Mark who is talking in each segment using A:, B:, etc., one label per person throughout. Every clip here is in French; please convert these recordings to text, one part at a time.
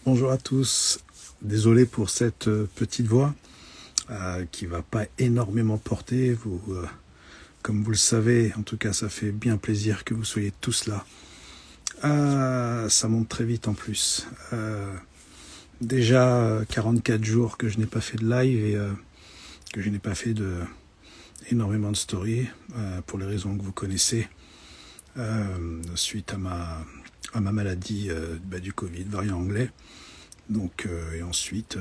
A: Bonjour à tous. Désolé pour cette petite voix qui va pas énormément porter. Comme vous le savez, en tout cas, ça fait bien plaisir que vous soyez tous là. Ça monte très vite en plus. Déjà 44 jours que je n'ai pas fait de live et que je n'ai pas fait énormément de stories pour les raisons que vous connaissez suite à ma maladie du Covid, variant anglais. Donc, et ensuite,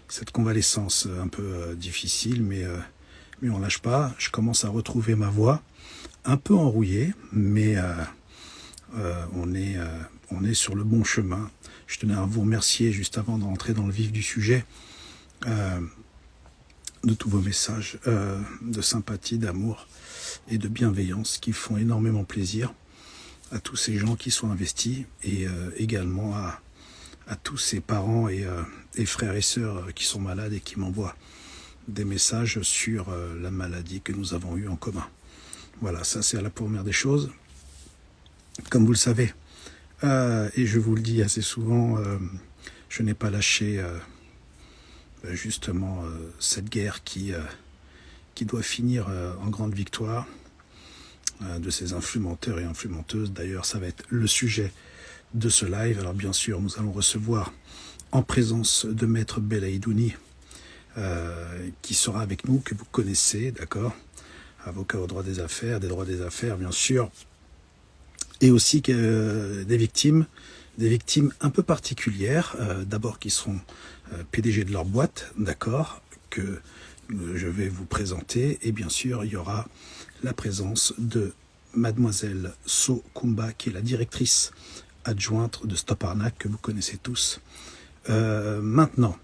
A: cette convalescence un peu difficile, mais on lâche pas. Je commence à retrouver ma voix, un peu enrouillée, mais on est sur le bon chemin. Je tenais à vous remercier juste avant d'entrer dans le vif du sujet de tous vos messages de sympathie, d'amour et de bienveillance qui font énormément plaisir à tous ces gens qui sont investis et également à tous ces parents et frères et sœurs qui sont malades et qui m'envoient des messages sur la maladie que nous avons eue en commun. Voilà, ça c'est à la première des choses. Comme vous le savez, et je vous le dis assez souvent, je n'ai pas lâché justement cette guerre qui doit finir en grande victoire de ces influenceurs et influenceuses. D'ailleurs, ça va être le sujet de ce live. Alors bien sûr, nous allons recevoir en présence de Maître Belaïdouni qui sera avec nous, que vous connaissez, d'accord, avocat au droit des affaires bien sûr, et aussi des victimes un peu particulières, d'abord qui seront PDG de leur boîte, d'accord, que je vais vous présenter, et bien sûr il y aura la présence de Mademoiselle So Kumba, qui est la directrice adjointe de Stop Arnaque, que vous connaissez tous. Maintenant,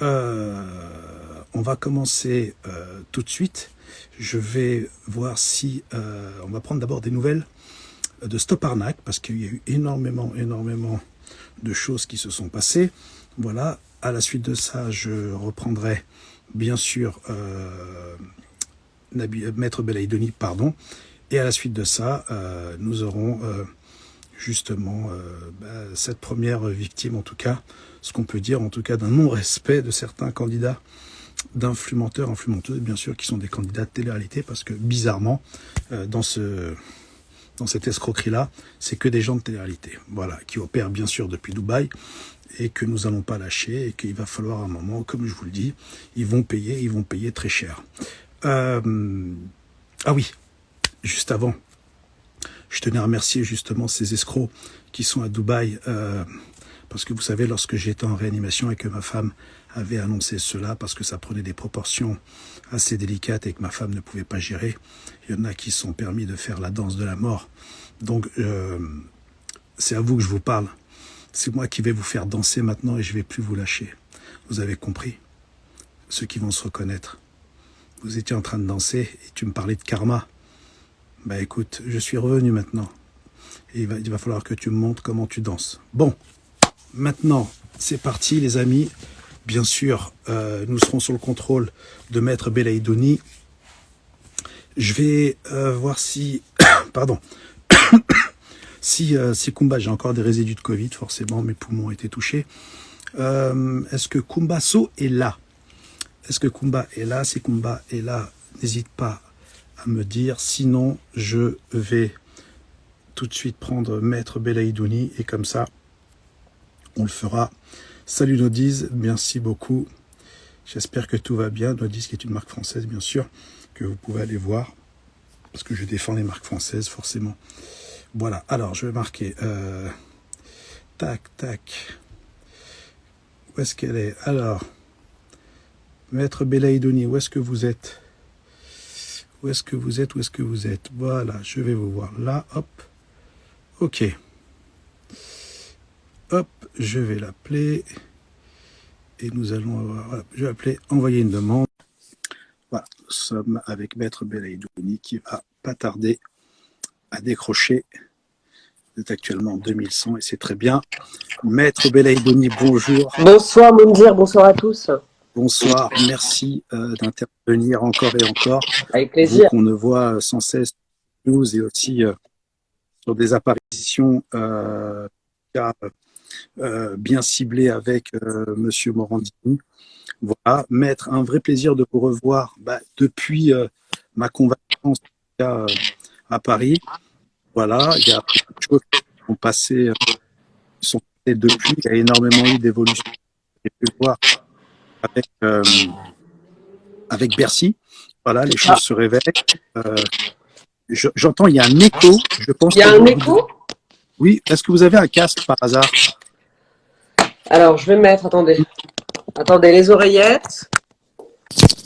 A: on va commencer tout de suite. Je vais voir si... on va prendre d'abord des nouvelles de Stop Arnaque, parce qu'il y a eu énormément de choses qui se sont passées. Voilà, à la suite de ça, je reprendrai bien sûr Maître Belaïdouni, pardon, et à la suite de ça, nous aurons justement cette première victime, en tout cas, ce qu'on peut dire, en tout cas, d'un non-respect de certains candidats d'influenceurs, influenceuses, bien sûr, qui sont des candidats de télé-réalité, parce que bizarrement, dans cette escroquerie-là, c'est que des gens de télé-réalité, voilà, qui opèrent bien sûr depuis Dubaï, et que nous n'allons pas lâcher, et qu'il va falloir un moment, comme je vous le dis, ils vont payer très cher. Ah oui, juste avant, je tenais à remercier justement ces escrocs qui sont à Dubaï, parce que vous savez, lorsque j'étais en réanimation et que ma femme avait annoncé cela, parce que ça prenait des proportions assez délicates et que ma femme ne pouvait pas gérer, il y en a qui sont permis de faire la danse de la mort. Donc, c'est à vous que je vous parle. C'est moi qui vais vous faire danser maintenant et je ne vais plus vous lâcher. Vous avez compris? Ceux qui vont se reconnaître. Vous étiez en train de danser et tu me parlais de karma. Bah écoute, je suis revenu maintenant. Et il va falloir que tu me montres comment tu danses. Bon, maintenant, c'est parti les amis. Bien sûr, nous serons sous le contrôle de Maître Belaïdouni. Je vais voir si... pardon. Si Kumba, j'ai encore des résidus de Covid, forcément, mes poumons ont été touchés. Est-ce que Kumba So est là? Est-ce que Kumba est là? Si Kumba est là, n'hésite pas à me dire. Sinon, je vais tout de suite prendre Maître Belaïdouni et comme ça, on le fera. Salut Nodiz, merci beaucoup. J'espère que tout va bien. Nodiz qui est une marque française, bien sûr, que vous pouvez aller voir. Parce que je défends les marques françaises, forcément. Voilà, alors je vais marquer. Tac. Où est-ce qu'elle est? Alors, Maître Belaïdouni, où est-ce que vous êtes? Où est-ce que vous êtes? Voilà, je vais vous voir. Là, hop. Ok. Hop, je vais l'appeler. Et nous allons avoir... Voilà, je vais appeler, envoyer une demande. Voilà, nous sommes avec Maître Belaïdouni qui va pas tarder à décrocher. Vous êtes actuellement en 2100 et c'est très bien. Maître Belaïdouni, bonjour.
B: Bonsoir Moundir, bonsoir à tous.
A: Bonsoir, merci d'intervenir encore et encore.
B: Avec
A: Vous
B: plaisir.
A: qu'on ne voit sans cesse news et aussi sur des apparitions cas bien ciblé avec Monsieur Morandini. Voilà, maître, un vrai plaisir de vous revoir depuis ma convalescence à Paris. Voilà, il y a beaucoup de choses qui sont passées depuis. Il y a énormément eu d'évolutions. J'ai pu le voir avec, avec Bercy. Voilà, les choses se réveillent. J'entends, il y a un écho. Je pense
B: Il y a un écho?
A: Oui, est-ce que vous avez un casque par hasard?
B: Alors, je vais mettre, attendez, les oreillettes.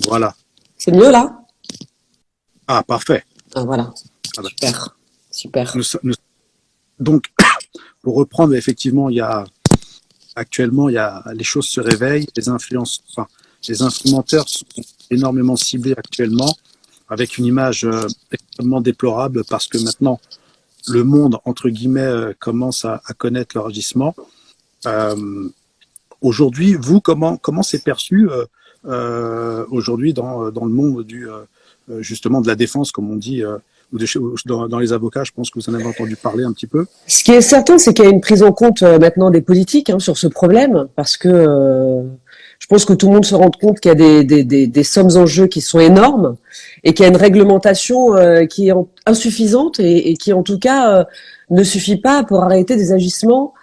A: Voilà.
B: C'est mieux là?
A: Ah, parfait.
B: Ah, voilà.
A: Ah bah.
B: Super.
A: Donc, pour reprendre, effectivement, actuellement, les choses se réveillent, les influenceurs sont énormément ciblés actuellement, avec une image extrêmement déplorable, parce que maintenant, le monde, entre guillemets, commence à connaître leur agissement. Aujourd'hui, vous, comment c'est perçu aujourd'hui dans le monde justement de la défense, comme on dit, ou dans les avocats? Je pense que vous en avez entendu parler un petit peu.
B: Ce qui est certain, c'est qu'il y a une prise en compte maintenant des politiques sur ce problème, parce que je pense que tout le monde se rend compte qu'il y a des sommes en jeu qui sont énormes et qu'il y a une réglementation qui est insuffisante et qui, en tout cas, ne suffit pas pour arrêter des agissements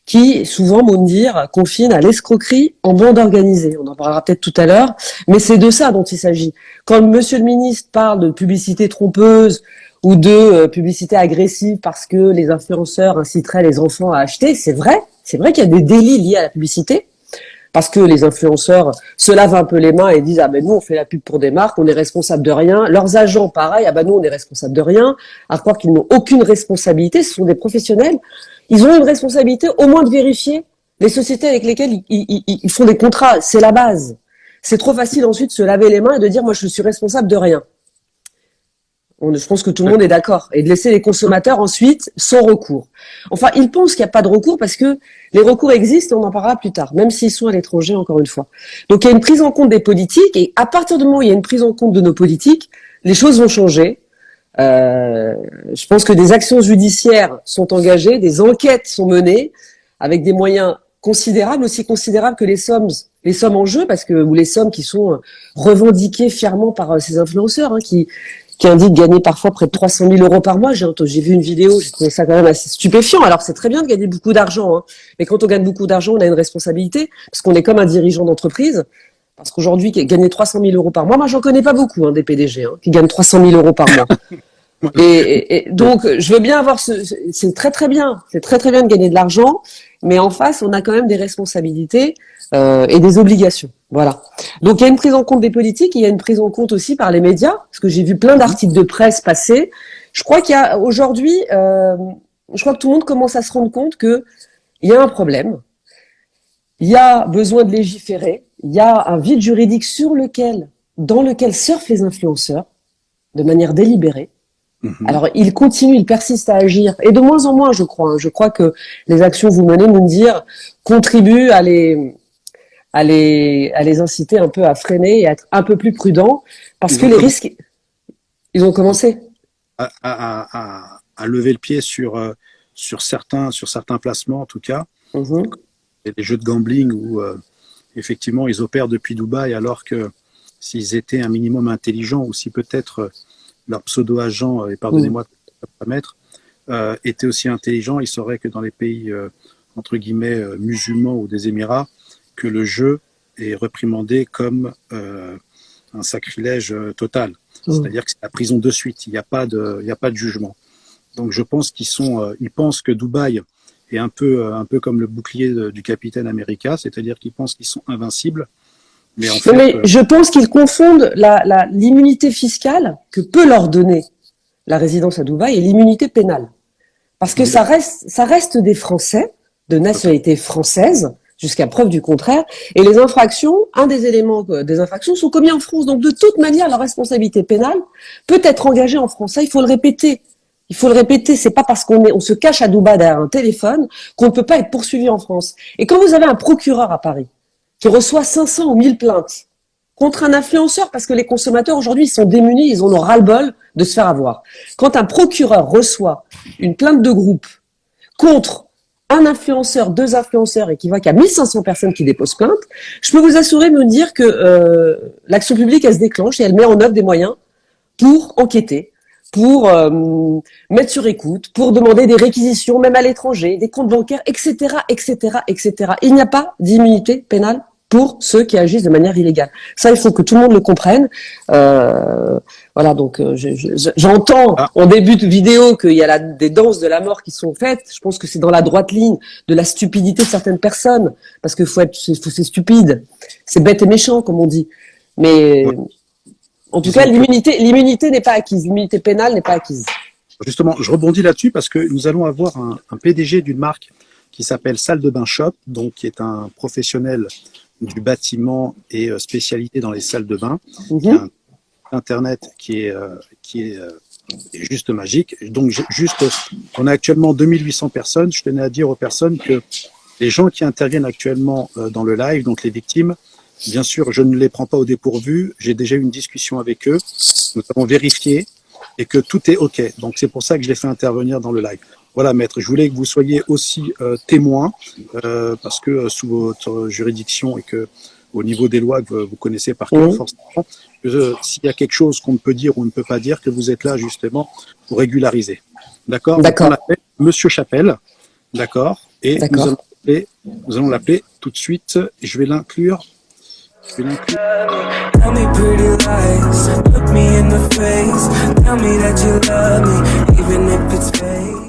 B: qui, souvent, Moundir, confinent à l'escroquerie en bande organisée. On en parlera peut-être tout à l'heure, mais c'est de ça dont il s'agit. Quand Monsieur le ministre parle de publicité trompeuse ou de publicité agressive parce que les influenceurs inciteraient les enfants à acheter, c'est vrai qu'il y a des délits liés à la publicité, parce que les influenceurs se lavent un peu les mains et disent « Ah ben nous, on fait la pub pour des marques, on est responsable de rien. » Leurs agents, pareil, « Ah ben nous, on est responsable de rien. » À croire qu'ils n'ont aucune responsabilité, ce sont des professionnels. Ils ont une responsabilité au moins de vérifier les sociétés avec lesquelles ils font des contrats. C'est la base. C'est trop facile ensuite de se laver les mains et de dire « Moi, je suis responsable de rien. » Je pense que tout le monde est d'accord. Et de laisser les consommateurs ensuite sans recours. Enfin, ils pensent qu'il n'y a pas de recours parce que les recours existent et on en parlera plus tard, même s'ils sont à l'étranger, encore une fois. Donc, il y a une prise en compte des politiques et à partir du moment où il y a une prise en compte de nos politiques, les choses vont changer. Je pense que des actions judiciaires sont engagées, des enquêtes sont menées avec des moyens considérables, aussi considérables que les sommes en jeu, ou les sommes qui sont revendiquées fièrement par ces influenceurs, qui indiquent gagner parfois près de 300 000 euros par mois. J'ai vu une vidéo, j'ai trouvé ça quand même assez stupéfiant. Alors c'est très bien de gagner beaucoup d'argent, mais quand on gagne beaucoup d'argent, on a une responsabilité, parce qu'on est comme un dirigeant d'entreprise. Parce qu'aujourd'hui, gagner 300 000 euros par mois, moi j'en connais pas beaucoup des PDG qui gagnent 300 000 euros par mois. Et donc, je veux bien avoir c'est très très bien de gagner de l'argent, mais en face, on a quand même des responsabilités et des obligations. Voilà. Donc, il y a une prise en compte des politiques, il y a une prise en compte aussi par les médias, parce que j'ai vu plein d'articles de presse passer. Je crois qu'il y a aujourd'hui, je crois que tout le monde commence à se rendre compte que il y a un problème, il y a besoin de légiférer, il y a un vide juridique dans lequel surfent les influenceurs de manière délibérée. Alors, ils continuent, ils persistent à agir, et de moins en moins, je crois. Je crois que les actions que vous menez, Moundir, contribuent à les inciter un peu à freiner et à être un peu plus prudents, parce que les risques, ils ont commencé
A: à lever le pied sur certains placements, en tout cas. Et des jeux de gambling où, effectivement, ils opèrent depuis Dubaï, alors que s'ils étaient un minimum intelligents, ou si peut-être leur pseudo-agent, et pardonnez-moi de ne pas mettre, était aussi intelligent, il saurait que dans les pays, entre guillemets, musulmans ou des Émirats, que le jeu est réprimandé comme un sacrilège total. C'est-à-dire que c'est la prison de suite, il n'y a pas de jugement. Donc je pense ils pensent que Dubaï est un peu comme le bouclier du Capitaine America, c'est-à-dire qu'ils pensent qu'ils sont invincibles. Mais en fait,
B: je pense qu'ils confondent l'immunité fiscale que peut leur donner la résidence à Dubaï et l'immunité pénale. Parce que ça reste des Français, de nationalité française, jusqu'à preuve du contraire, et les infractions, un des éléments des infractions sont commis en France. Donc de toute manière, la responsabilité pénale peut être engagée en France. Ça, il faut le répéter. C'est pas parce on se cache à Dubaï derrière un téléphone qu'on ne peut pas être poursuivi en France. Et quand vous avez un procureur à Paris qui reçoit 500 ou 1000 plaintes contre un influenceur, parce que les consommateurs aujourd'hui ils sont démunis, ils en ont ras-le-bol de se faire avoir. Quand un procureur reçoit une plainte de groupe contre un influenceur, deux influenceurs et qui voit qu'il y a 1500 personnes qui déposent plainte, je peux vous assurer, me dire que l'action publique, elle se déclenche et elle met en œuvre des moyens pour enquêter, pour mettre sur écoute, pour demander des réquisitions, même à l'étranger, des comptes bancaires, etc., etc., etc. Il n'y a pas d'immunité pénale pour ceux qui agissent de manière illégale. Ça, il faut que tout le monde le comprenne. Voilà, donc j'entends en début de vidéo qu'il y a des danses de la mort qui sont faites. Je pense que c'est dans la droite ligne de la stupidité de certaines personnes, parce que c'est stupide, c'est bête et méchant, comme on dit. Mais en tout cas, l'immunité n'est pas acquise, l'immunité pénale n'est pas acquise.
A: Justement, je rebondis là-dessus parce que nous allons avoir un PDG d'une marque qui s'appelle Salle de Bain Shop, donc qui est un professionnel du bâtiment et spécialité dans les salles de bain. Il y a un internet qui est juste magique. Donc, on a actuellement 2800 personnes. Je tenais à dire aux personnes que les gens qui interviennent actuellement dans le live, donc les victimes, bien sûr, je ne les prends pas au dépourvu. J'ai déjà eu une discussion avec eux. Nous avons vérifié et que tout est OK. Donc, c'est pour ça que je les fais intervenir dans le live. Voilà, maître, je voulais que vous soyez aussi témoin, parce que sous votre juridiction et que au niveau des lois que vous connaissez par cœur, forcément, s'il y a quelque chose qu'on ne peut dire ou on ne peut pas dire, que vous êtes là justement pour régulariser. D'accord.
B: D'accord.
A: On l'appelle Monsieur Chapelle, d'accord. Et nous allons l'appeler tout de suite. Je vais l'inclure. Tell me pretty lies, look me in the face, tell me that you love me, even if it's fake.